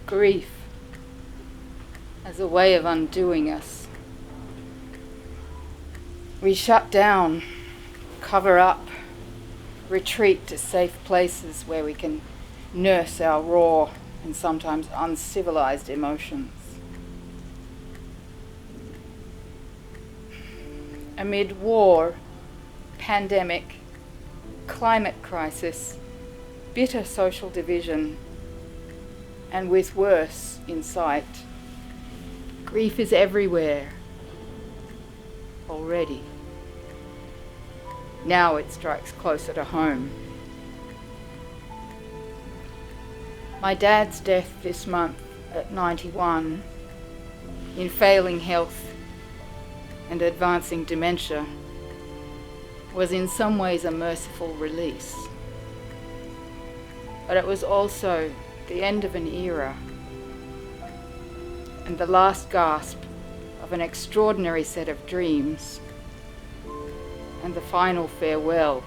Grief as a way of undoing us. We shut down, cover up, retreat to safe places where we can nurse our raw and sometimes uncivilized emotions. Amid war, pandemic, climate crisis, bitter social division, and with worse in sight, grief is everywhere already. Now it strikes closer to home. My dad's death this month at 91, in failing health and advancing dementia, was in some ways a merciful release. But it was also the end of an era and the last gasp of an extraordinary set of dreams and the final farewell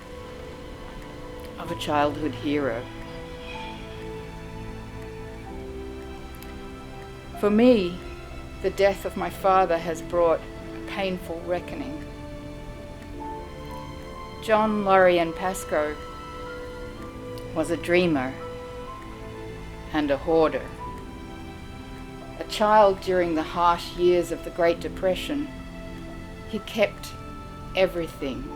of a childhood hero. For me, the death of my father has brought a painful reckoning. John Lorien Pascoe was a dreamer and a hoarder. A child during the harsh years of the Great Depression, he kept everything.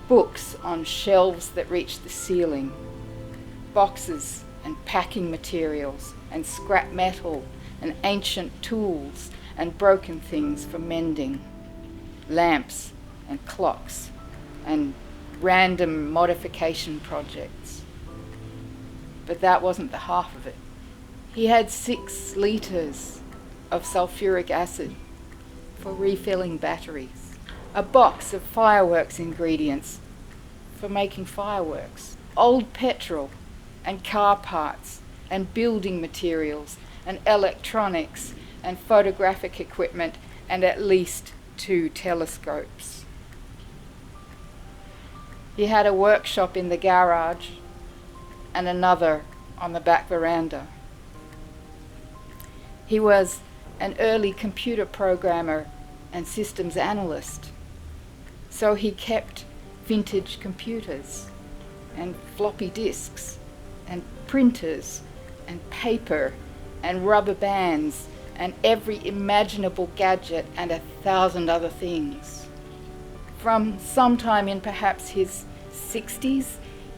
Books on shelves that reached the ceiling, boxes and packing materials and scrap metal and ancient tools and broken things for mending, lamps and clocks and random modification projects. But that wasn't the half of it. He had 6 liters of sulfuric acid for refilling batteries, a box of fireworks ingredients for making fireworks, old petrol and car parts and building materials and electronics and photographic equipment and at least 2 telescopes. He had a workshop in the garage and another on the back veranda. He was an early computer programmer and systems analyst, so he kept vintage computers and floppy disks and printers and paper and rubber bands and every imaginable gadget and 1,000 other things. From sometime in perhaps his 60s,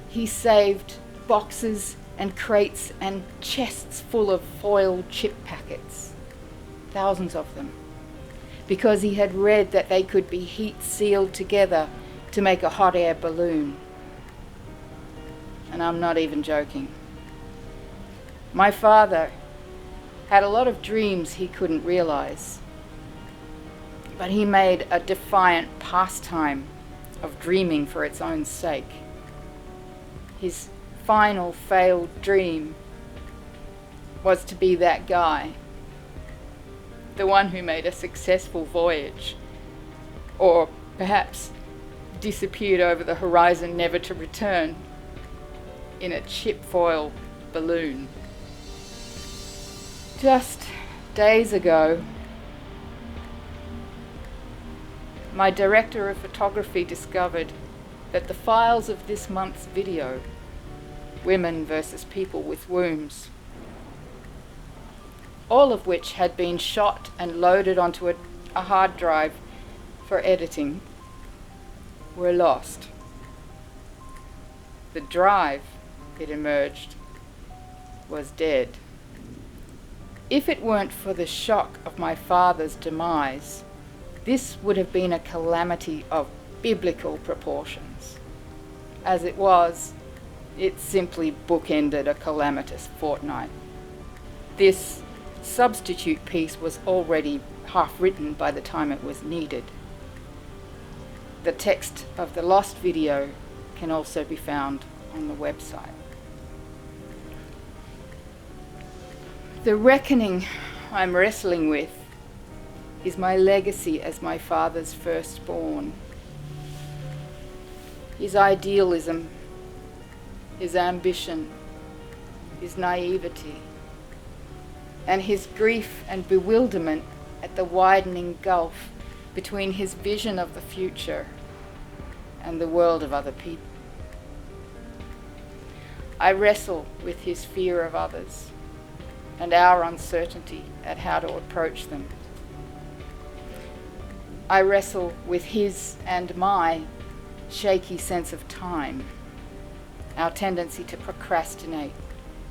he saved boxes and crates and chests full of foil chip packets, thousands of them, because he had read that they could be heat sealed together to make a hot air balloon. And I'm not even joking. My father had a lot of dreams he couldn't realize, but he made a defiant pastime of dreaming for its own sake. His final failed dream was to be that guy, the one who made a successful voyage, or perhaps disappeared over the horizon never to return in a chip foil balloon. Just days ago, my director of photography discovered that the files of this month's video, Women versus People with Wombs, all of which had been shot and loaded onto a hard drive for editing, were lost. The drive, it emerged, was dead. If it weren't for the shock of my father's demise, this would have been a calamity of biblical proportions. As it was, it simply bookended a calamitous fortnight. This substitute piece was already half written by the time it was needed. The text of the lost video can also be found on the website. The reckoning I'm wrestling with is my legacy as my father's firstborn. His idealism, his ambition, his naivety, and his grief and bewilderment at the widening gulf between his vision of the future and the world of other people. I wrestle with his fear of others and our uncertainty at how to approach them. I wrestle with his and my shaky sense of time, our tendency to procrastinate,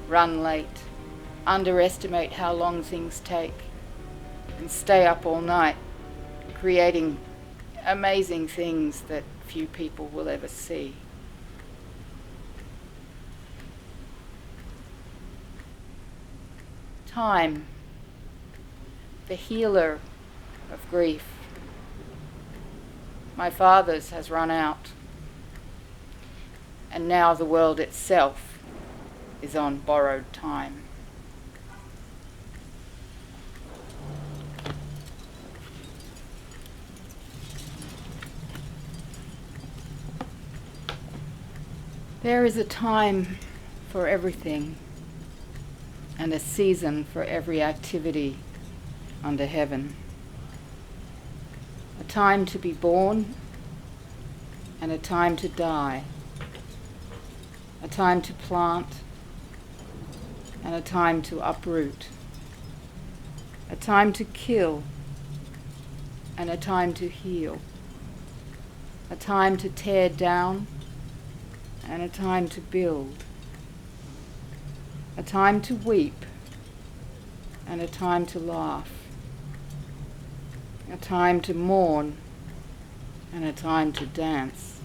run late, underestimate how long things take, and stay up all night, creating amazing things that few people will ever see. Time, the healer of grief. My father's has run out, and now the world itself is on borrowed time. There is a time for everything and a season for every activity under heaven. A time to be born and a time to die. A time to plant and a time to uproot. A time to kill and a time to heal. A time to tear down and a time to build. A time to weep and a time to laugh. A time to mourn and a time to dance.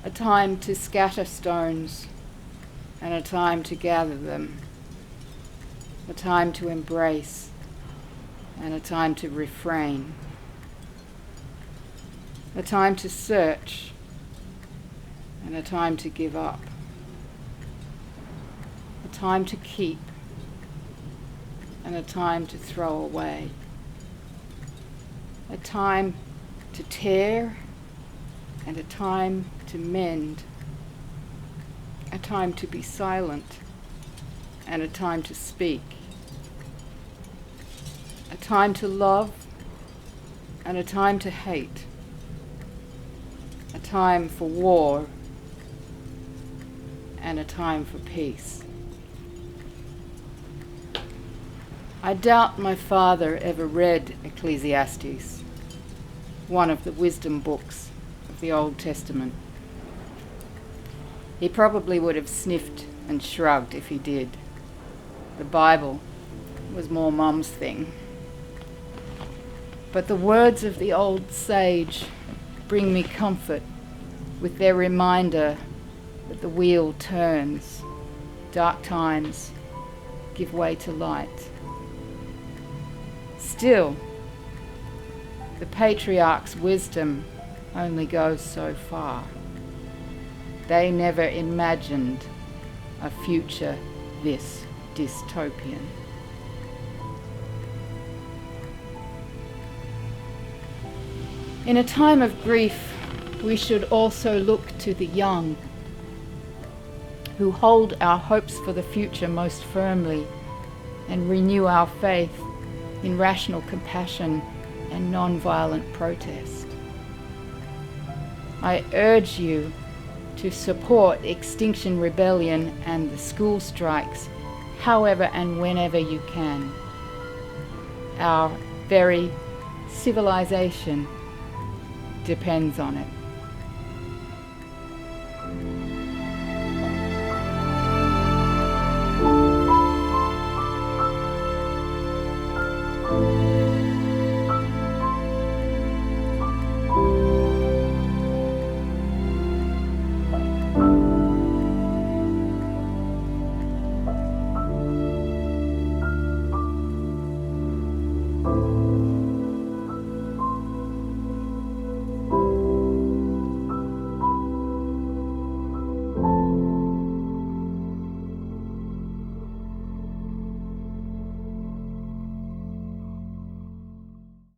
A time to scatter stones and a time to gather them. A time to embrace and a time to refrain. A time to search and a time to give up. A time to keep and a time to throw away. A time to tear and a time to mend. A time to be silent and a time to speak. A time to love and a time to hate. A time for war and a time for peace. I doubt my father ever read Ecclesiastes, one of the wisdom books of the Old Testament. He probably would have sniffed and shrugged if he did. The Bible was more Mum's thing. But the words of the old sage bring me comfort with their reminder that the wheel turns, dark times give way to light. Still, the patriarch's wisdom only goes so far. They never imagined a future this dystopian. In a time of grief, we should also look to the young, who hold our hopes for the future most firmly and renew our faith in rational compassion and non-violent protest. I urge you to support Extinction Rebellion and the school strikes however and whenever you can. Our very civilization depends on it.